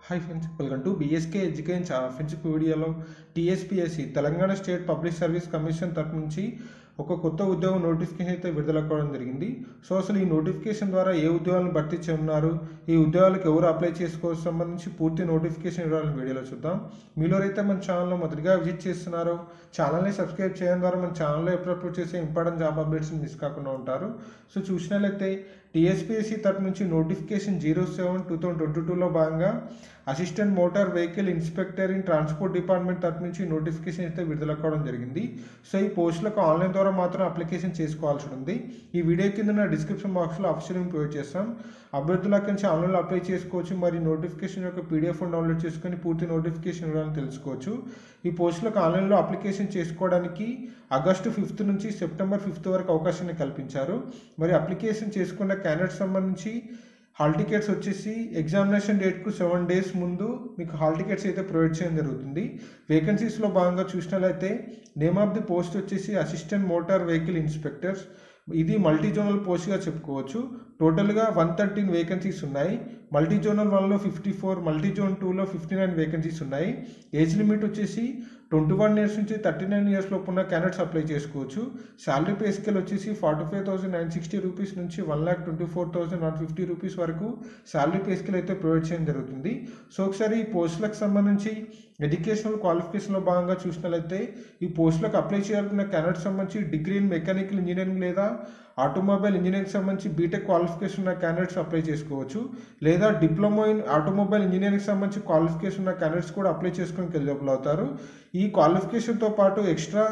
Hi friends, welcome to BSK education friends. వీడియోలో TSPSC Telangana state public service commission తరఫు నుంచి ఒక కొత్త ఉద్యోగ నోటిఫికేషన్ అయితే విడుదల కావడం జరిగింది. సో అసలు ఈ నోటిఫికేషన్ ద్వారా ఏ ఉద్యోగాలను భర్తీ చేయనున్నారు, ఈ ఉద్యోగాలకు ఎవరు అప్లై చేసుకోవచ్చు సంబంధించి పూర్తి నోటిఫికేషన్ వివరాలను వీడియోలో చూద్దాం. మీలో అయితే మన ఛానల్లో మొదటిగా విజిట్ చేస్తున్నారో ఛానల్ని సబ్స్క్రైబ్ చేయడం ద్వారా మన ఛానల్లో ఎప్పుడు అప్లోడ్ చేసే ఇంపార్టెంట్ జాబ్ అప్డేట్స్ని మిస్ కాకుండా ఉంటారు. సో చూసినట్లయితే టీఎస్పీఎస్సీ తరఫు నుంచి నోటిఫికేషన్ 07/2022లో భాగంగా assistant motor vehicle inspector in transport department తరఫు నుంచి నోటిఫికేషన్ అయితే విడుదల కావడం జరిగింది. సో ఈ పోస్టులకు ఆన్లైన్ ద్వారా మాత్రం అప్లికేషన్ చేసుకోవాల్సి ఉంది. ఈ వీడియో కింద నా డిస్క్రిప్షన్ బాక్స్లో ఆప్షన్ ప్రొవైడ్ చేస్తాం. అభ్యర్థులకు నుంచి ఆన్లైన్లో అప్లై చేసుకోవచ్చు. మరి నోటిఫికేషన్ యొక్క పీడిఎఫ్ డౌన్లోడ్ చేసుకొని పూర్తి నోటిఫికేషన్ వివరాలను తెలుసుకోవచ్చు. ఈ పోస్టులకు ఆన్లైన్లో అప్లికేషన్ చేసుకోవడానికి ఆగస్టు 5 నుంచి సెప్టెంబర్ 5 వరకు అవకాశాన్ని కల్పించారు. మరి అప్లికేషన్ చేసుకున్న క్యాండిడేట్ సంబంధించి హాల్ టికెట్స్ వచ్చేసి ఎగ్జామినేషన్ డేట్కు 7 days ముందు మీకు హాల్ టికెట్స్ అయితే ప్రొవైడ్ చేయడం జరుగుతుంది. వేకెన్సీస్లో భాగంగా చూసినట్లయితే నేమ్ ఆఫ్ ది పోస్ట్ వచ్చేసి అసిస్టెంట్ మోటార్ వెహికల్ ఇన్స్పెక్టర్స్. ఇది మల్టీ జోనల్ పోస్ట్గా చెప్పుకోవచ్చు. టోటల్గా 113 వేకెన్సీస్ ఉన్నాయి. మల్టీ జోనల్ 1లో 54, మల్టీ జోన్ 2లో 59 వేకెన్సీస్ ఉన్నాయి. ఏజ్ లిమిట్ వచ్చేసి 21 years నుంచి 39 years లోపు ఉన్న క్యాండిడేట్స్ అప్లై చేసుకోవచ్చు. శాలరీ పే స్కేల్ వచ్చేసి 45,960 రూపీస్ నుంచి 1,24,150 రూపీస్ వరకు శాలరీ పే స్కేల్ అయితే ప్రొవైడ్ చేయడం జరుగుతుంది. సో ఒకసారి ఈ పోస్టులకు సంబంధించి ఎడ్యుకేషనల్ క్వాలిఫికేషన్లో భాగంగా చూసినట్లయితే ఈ పోస్టులకు అప్లై చేయాలనుకున్న క్యాండిడేట్ సంబంధించి డిగ్రీ ఇన్ మెకానికల్ ఇంజనీరింగ్ లేదా ఆటోమొబైల్ ఇంజనీరింగ్ సంబంధించి బీటెక్ క్వాలిఫికేషన్ ఉన్న క్యాండిడేట్స్ అప్లై చేసుకోవచ్చు. లేదా డిప్లొమా ఇన్ ఆటోమొబైల్ ఇంజనీరింగ్ సంబంధించి క్వాలిఫికేషన్ ఉన్న క్యాండిడేట్స్ కూడా అప్లై చేసుకొని ఎలిజిబుల్ అవుతారు. ఈ క్వాలిఫికేషన్తో పాటు ఎక్స్ట్రా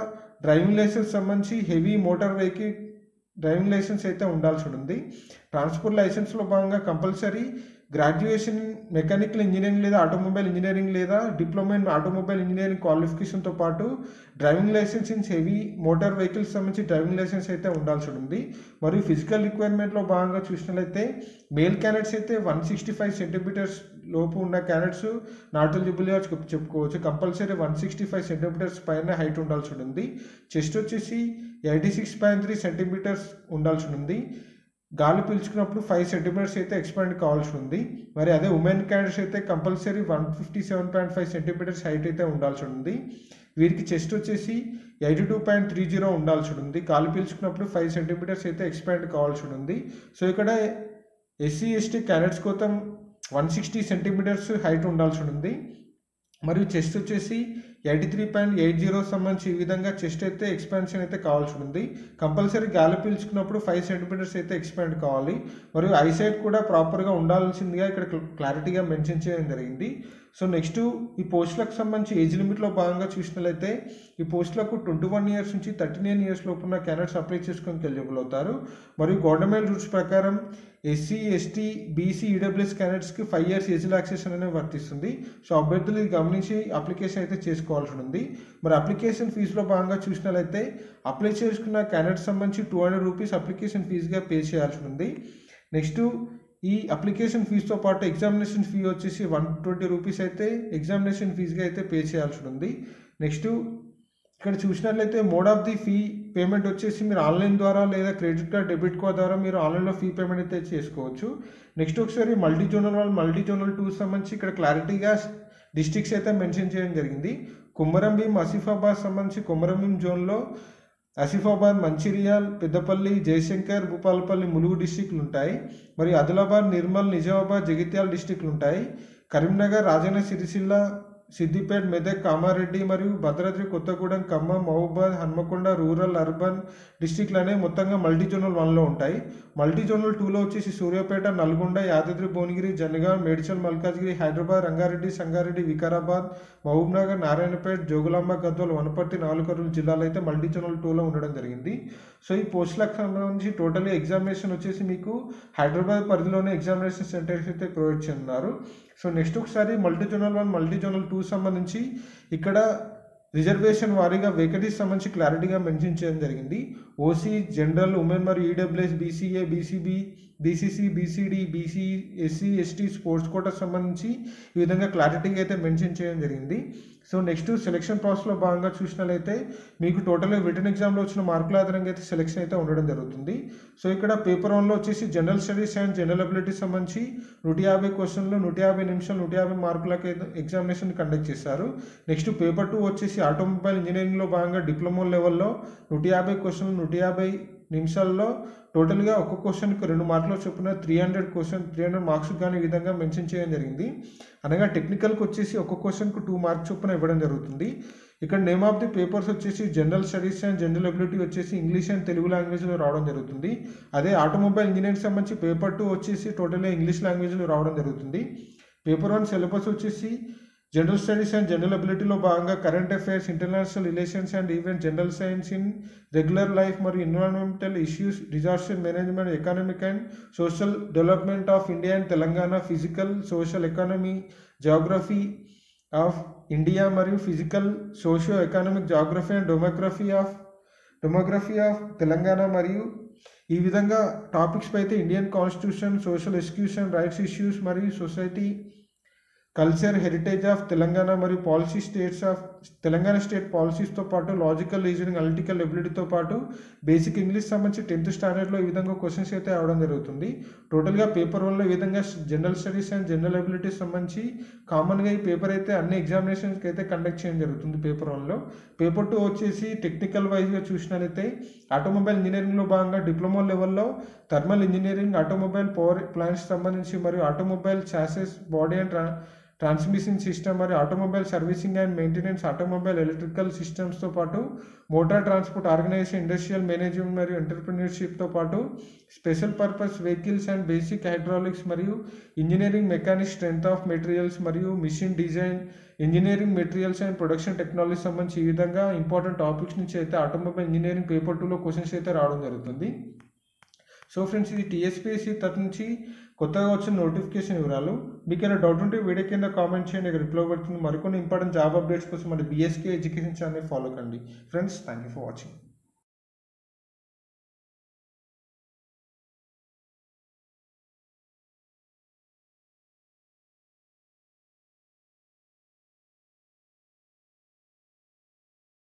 డ్రైవింగ్ లైసెన్స్ సంబంధించి heavy motor vehicle driving licence అయితే ఉండాల్సి ఉంది. ట్రాన్స్పోర్ట్ లైసెన్స్లో భాగంగా కంపల్సరీ గ్రాడ్యుయేషన్ మెకానికల్ ఇంజనీరింగ్ లేదా ఆటోమొబైల్ ఇంజనీరింగ్ లేదా డిప్లొమా ఇన్ ఆటోమొబైల్ ఇంజనీరింగ్ క్వాలిఫికేషన్తో పాటు driving licence in heavy motor vehicles సంబంధించి డ్రైవింగ్ లైసెన్స్ అయితే ఉండాల్సి ఉంది. మరియు ఫిజికల్ రిక్వైర్మెంట్లో భాగంగా చూసినట్లయితే మేల్ క్యాండిడేట్స్ అయితే 165 centimeters లోపు ఉన్న క్యాండిడేట్స్ నాట్ ఎలిజిబుల్గా చెప్పుకోవచ్చు. కంపల్సరీ 165 centimeters పైన హైట్ ఉండాల్సి ఉంది. చెస్ట్ వచ్చేసి 86.3 centimeters ఉండాల్సి ఉంది. గాలి పీల్చుకున్నప్పుడు 5 centimeters అయితే ఎక్స్పాండ్ కావాల్సి ఉంది. మరి అదే ఉమెన్ క్యాండిడేట్స్ అయితే కంపల్సరీ 157.5 centimeters హైట్ అయితే ఉండాల్సి ఉంది. వీరికి చెస్ట్ వచ్చేసి 82.30 ఉండాల్సి ఉంది. గాలి పీల్చుకున్నప్పుడు 5 centimeters అయితే ఎక్స్పాండ్ కావాల్సి ఉంది. సో ఇక్కడ SC/ST క్యాండిడేట్స్ కోసం 160 centimeters హైట్ ఉండాల్సి ఉంది. మరియు చెస్ట్ వచ్చేసి 83.80 సంబంధించి ఈ విధంగా చెస్ట్ అయితే ఎక్స్పాన్షన్ అయితే కావాల్సి ఉంది. కంపల్సరీ గాలి పీల్చుకున్నప్పుడు 5 centimeters అయితే ఎక్స్పాండ్ కావాలి. మరియు ఐసైట్ కూడా ప్రాపర్గా ఉండాల్సిందిగా ఇక్కడ క్లారిటీగా మెన్షన్ చేయడం జరిగింది. సో నెక్స్ట్ ఈ పోస్టులకు సంబంధించి ఏజ్ లిమిట్లో భాగంగా చూసినట్లయితే ఈ పోస్టులకు 21 years నుంచి 39 years లోపు ఉన్న క్యాండిడేట్స్ అప్లై చేసుకొని ఎలిజిబుల్ అవుతారు. మరియు గవర్నమెంట్ రూల్స్ ప్రకారం SC/ST BC EWS క్యాండిడేట్స్కి 5 years ఏజ్ రిలాక్సేషన్ అనేది వర్తిస్తుంది. సో అభ్యర్థులు ఇది గమనించి అప్లికేషన్ అయితే చేసుకోవాల్సి ఉంది. మరి అప్లికేషన్ ఫీజులో భాగంగా చూసినట్లయితే అప్లై చేసుకున్న క్యాండిడేట్ సంబంధించి 200 రూపీస్ అప్లికేషన్ ఫీజుగా పే చేయాల్సి ఉంది. నెక్స్ట్ ఈ అప్లికేషన్ ఫీజుతో పాటు ఎగ్జామినేషన్ ఫీ వచ్చేసి 120 రూపీస్ అయితే ఎగ్జామినేషన్ ఫీజుగా అయితే పే చేయాల్సి ఉంది. నెక్స్ట్ ఇక్కడ చూసినట్లయితే mode of the fee payment వచ్చేసి మీరు ఆన్లైన్ ద్వారా లేదా క్రెడిట్ కార్డ్ డెబిట్ కార్డ్ ద్వారా మీరు ఆన్లైన్లో ఫీ పేమెంట్ అయితే చేసుకోవచ్చు. నెక్స్ట్ ఒకసారి మల్టీ జోనల్ 1 మల్టీ జోనల్ 2 సంబంధించి ఇక్కడ క్లారిటీగా డిస్ట్రిక్ట్స్ అయితే మెన్షన్ చేయడం జరిగింది. కొమరంభీం ఆసిఫాబాద్ సంబంధించి కొమరంభీం జోన్లో ఆసిఫాబాద్, మంచిర్యాల్, పెద్దపల్లి, జయశంకర్, భూపాలపల్లి, ములుగు డిస్టిక్లు ఉంటాయి. మరియు ఆదిలాబాద్, నిర్మల్, నిజామాబాద్, జగిత్యాల డిస్టిక్లు ఉంటాయి. కరీంనగర్, రాజన్న సిరిసిల్ల, సిద్దిపేట్, మెదక్, కామారెడ్డి మరియు భద్రాద్రి కొత్తగూడెం, ఖమ్మం, మహబూబాద్, హన్మకొండ, రూరల్, అర్బన్ డిస్టిక్లు అనేవి మొత్తంగా మల్టీ జోనల్ 1లో ఉంటాయి. మల్టీ జోనల్ 2లో వచ్చేసి సూర్యాపేట, నల్గొండ, యాదాద్రి భువనగిరి, జనగాం, మేడ్చల్, మల్కాజ్గిరి, హైదరాబాద్, రంగారెడ్డి, సంగారెడ్డి, వికారాబాద్, మహబూబ్నగర్, నారాయణపేట, జోగులాంబ, గద్వాల్, వనపర్తి, నాలుకర్నూలు జిల్లాలో అయితే మల్టీ జోనల్ 2లో ఉండడం జరిగింది. సో ఈ పోస్టులకు సంబంధించి టోటల్గా ఎగ్జామినేషన్ వచ్చేసి మీకు హైదరాబాద్ పరిధిలోనే ఎగ్జామినేషన్ సెంటర్స్ అయితే ప్రొవైడ్ చేస్తున్నారు. సో నెక్స్ట్ ఒకసారి మల్టీ జోనల్ 1 మల్టీ జోనల్ 2 సంబంధించి ఇక్కడ రిజర్వేషన్ వారీగా వేకెన్సీస్ సంబంధించి క్లారిటీగా మెన్షన్ చేయడం జరిగింది. ఓసీ, జనరల్, ఉమెన్ మరియు EWS, BCA, BCB, BCC, BCD, BC, SC, ST, sports కోటాకు సంబంధించి ఈ విధంగా క్లారిటీగా అయితే మెన్షన్ చేయడం జరిగింది. సో నెక్స్ట్ సెలక్షన్ ప్రాసెస్లో భాగంగా చూసినట్లయితే మీకు టోటల్గా రిటర్న్ ఎగ్జామ్లో వచ్చిన మార్కుల ఆధారంగా అయితే సెలక్షన్ అయితే ఉండడం జరుగుతుంది. సో ఇక్కడ పేపర్ 1లో వచ్చేసి general studies and general ability సంబంధించి 150 క్వశ్చన్లు 150 నిమిషాలు 150 మార్కులకి ఎగ్జామినేషన్ కండక్ట్ చేశారు. నెక్స్ట్ పేపర్ 2 వచ్చేసి ఆటోమొబైల్ ఇంజనీరింగ్లో భాగంగా డిప్లొమా లెవెల్లో 150 క్వశ్చన్లు 150 నిమిషాల్లో టోటల్గా ఒక్క క్వశ్చన్కి 2 మార్కుల చొప్పున 300 మార్క్స్ కానీ ఈ విధంగా మెన్షన్ చేయడం జరిగింది. అనగా టెక్నికల్కి వచ్చేసి ఒక్క క్వశ్చన్కు 2 మార్క్స్ చొప్పున ఇవ్వడం జరుగుతుంది. ఇక్కడ నేమ్ ఆఫ్ ది పేపర్స్ వచ్చేసి general studies and general ability వచ్చేసి ఇంగ్లీష్ అండ్ తెలుగు లాంగ్వేజ్లో రావడం జరుగుతుంది. అదే ఆటోమొబైల్ ఇంజనీరింగ్ సంబంధించి పేపర్ 2 వచ్చేసి టోటల్గా ఇంగ్లీష్ లాంగ్వేజ్లో రావడం జరుగుతుంది. పేపర్ 1 సిలబస్ వచ్చేసి జనరల్ స్టడీస్ అండ్ జనరల్ అబిలిటీలో భాగంగా current affairs, international relations and event, general science in regular life మరియు environmental issues, disaster management, economic and social development of India and Telangana, physical social economy, geography of India మరియు physical socio economic geography and demography of Telangana మరియు ఈ విధంగా topics పై అయితే Indian constitution, social exclusion, rights issues మరియు society, culture, heritage of Telangana మరియు policy states of Telangana state పాలసీస్తో పాటు లాజికల్ రీజనింగ్, అనలిటికల్ ఎబిలిటీతో పాటు బేసిక్ ఇంగ్లీష్ సంబంధించి 10th స్టాండర్డ్లో ఈ విధంగా క్వశ్చన్స్ అయితే అవడం జరుగుతుంది. టోటల్గా పేపర్ 1లో ఈ విధంగా general studies and general ability సంబంధించి కామన్గా ఈ పేపర్ అయితే అన్ని ఎగ్జామినేషన్స్కి అయితే కండక్ట్ చేయడం జరుగుతుంది పేపర్ 1లో. పేపర్ 2 వచ్చేసి టెక్నికల్ వైజ్గా చూసినట్లయితే ఆటోమొబైల్ ఇంజనీరింగ్లో భాగంగా డిప్లొమా లెవెల్లో thermal engineering, automobile power plants సంబంధించి మరియు automobile chassis, body and transmission system మరియు automobile servicing and maintenance, automobile electrical సిస్టమ్స్తో పాటు motor transport organisation, industrial management మరియు ఎంటర్ప్రిన్యూర్షిప్తో పాటు special purpose vehicles and basic hydraulics మరియు engineering mechanics, strength of materials మరియు machine design, engineering materials and production technology సంబంధించి ఈ విధంగా ఇంపార్టెంట్ టాపిక్స్ నుంచి అయితే ఆటోమొబైల్ ఇంజనీరింగ్ పేపర్ 2లో క్వశ్చన్స్ అయితే రావడం జరుగుతుంది. సో ఫ్రెండ్స్, ఇది టీఎస్పీఎస్సీ తరఫు నుంచి కొత్తగా వచ్చిన నోటిఫికేషన్ వివరాలు. మీకు ఏమైనా డౌట్ ఉంటే వీడియో కింద కామెంట్ చేయండి, ఇక్కడ రిప్లై పడుతుంది. మరికొన్ని ఇంపార్టెంట్ జాబ్ అప్డేట్స్ కోసం మన బీఎస్కే ఎడ్యుకేషన్ ఛానల్ ఫాలో కండి. Friends, thank you for watching.